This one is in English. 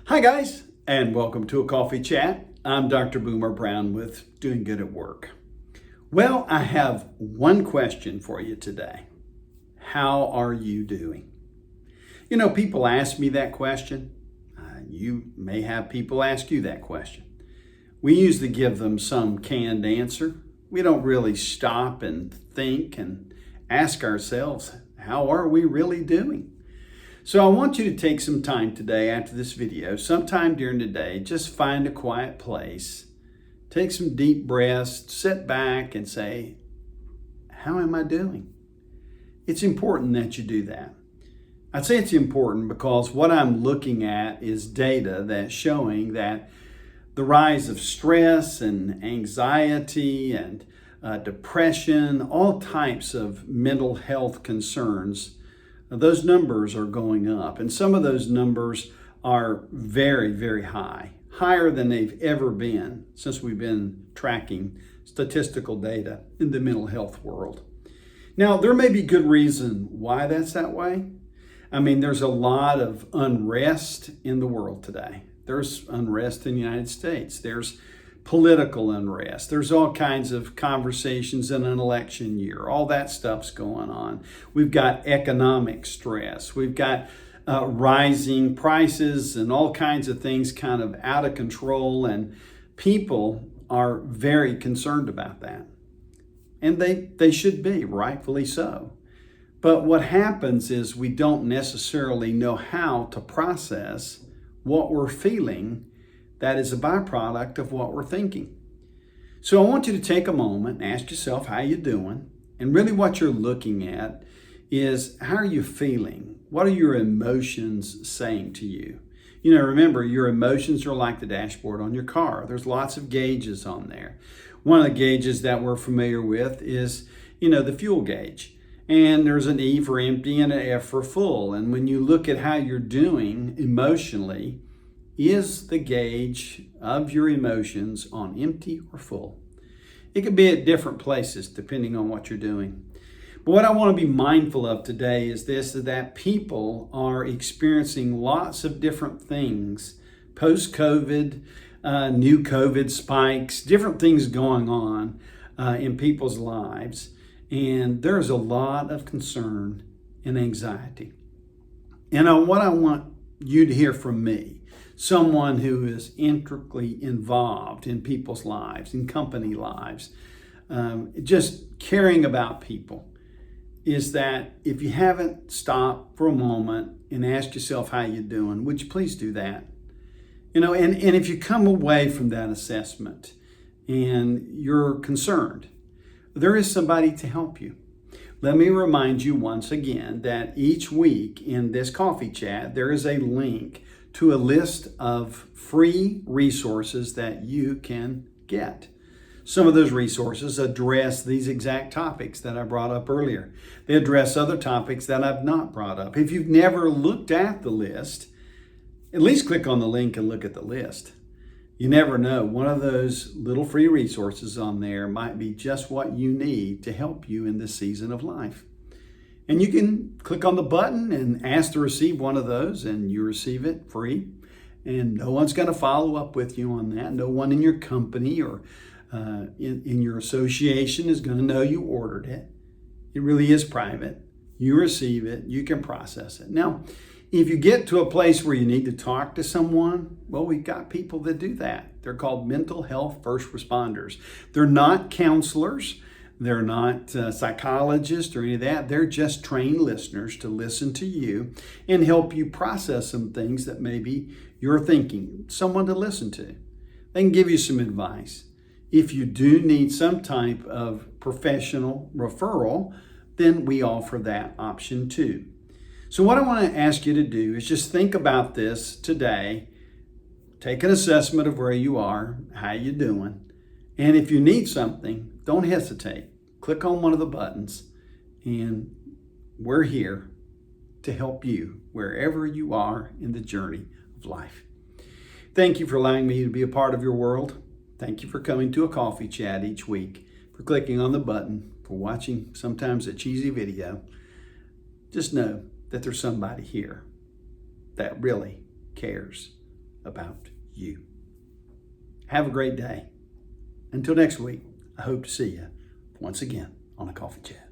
Hi guys, and welcome to a coffee chat. I'm Dr. Boomer Brown with Doing Good at Work. Well, I have one question for you today. How are you doing? You know, people ask me that question. You may have people ask you that question. We usually give them some canned answer. We don't really stop and think and ask ourselves, how are we really doing? So I want you to take some time today after this video, sometime during the day, just find a quiet place, take some deep breaths, sit back and say, how am I doing? It's important that you do that. I'd say it's important because what I'm looking at is data that's showing that the rise of stress and anxiety and depression, all types of mental health concerns, those numbers are going up. And some of those numbers are very, very high, higher than they've ever been since we've been tracking statistical data in the mental health world. Now, there may be good reason why that's that way. I mean, there's a lot of unrest in the world today. There's unrest in the United States. There's political unrest. There's all kinds of conversations in an election year. All that stuff's going on. We've got economic stress. We've got rising prices and all kinds of things kind of out of control. And people are very concerned about that. And they should be, rightfully so. But what happens is we don't necessarily know how to process what we're feeling that is a byproduct of what we're thinking. So I want you to take a moment and ask yourself how you're doing. And really what you're looking at is, how are you feeling? What are your emotions saying to you? You know, remember, your emotions are like the dashboard on your car. There's lots of gauges on there. One of the gauges that we're familiar with is, the fuel gauge. And there's an E for empty and an F for full. And when you look at how you're doing emotionally, is the gauge of your emotions on empty or full? It could be at different places depending on what you're doing. But what I want to be mindful of today is that people are experiencing lots of different things, post-COVID, new COVID spikes, different things going on in people's lives. And there's a lot of concern and anxiety. And what I want you to hear from me, someone who is intricately involved in people's lives, in company lives, just caring about people, is that if you haven't stopped for a moment and asked yourself how you're doing, would you please do that? And if you come away from that assessment and you're concerned, there is somebody to help you. Let me remind you once again that each week in this coffee chat, there is a link to a list of free resources that you can get. Some of those resources address these exact topics that I brought up earlier. They address other topics that I've not brought up. If you've never looked at the list, at least click on the link and look at the list. You never know. One of those little free resources on there might be just what you need to help you in this season of life. And you can click on the button and ask to receive one of those, and you receive it free. And no one's going to follow up with you on that. No one in your company or in your association is going to know you ordered it. It really is private. You receive it. You can process it. Now, if you get to a place where you need to talk to someone, well, we've got people that do that. They're called mental health first responders. They're not counselors. They're not psychologists or any of that. They're just trained listeners to listen to you and help you process some things that maybe you're thinking, someone to listen to. They can give you some advice. If you do need some type of professional referral, then we offer that option too. So what I want to ask you to do is just think about this today. Take an assessment of where you are, how you doing. And if you need something, don't hesitate. Click on one of the buttons and we're here to help you wherever you are in the journey of life. Thank you for allowing me to be a part of your world. Thank you for coming to a coffee chat each week, for clicking on the button, for watching sometimes a cheesy video. Just know that there's somebody here that really cares about you. Have a great day. Until next week, I hope to see you once again on a coffee chat.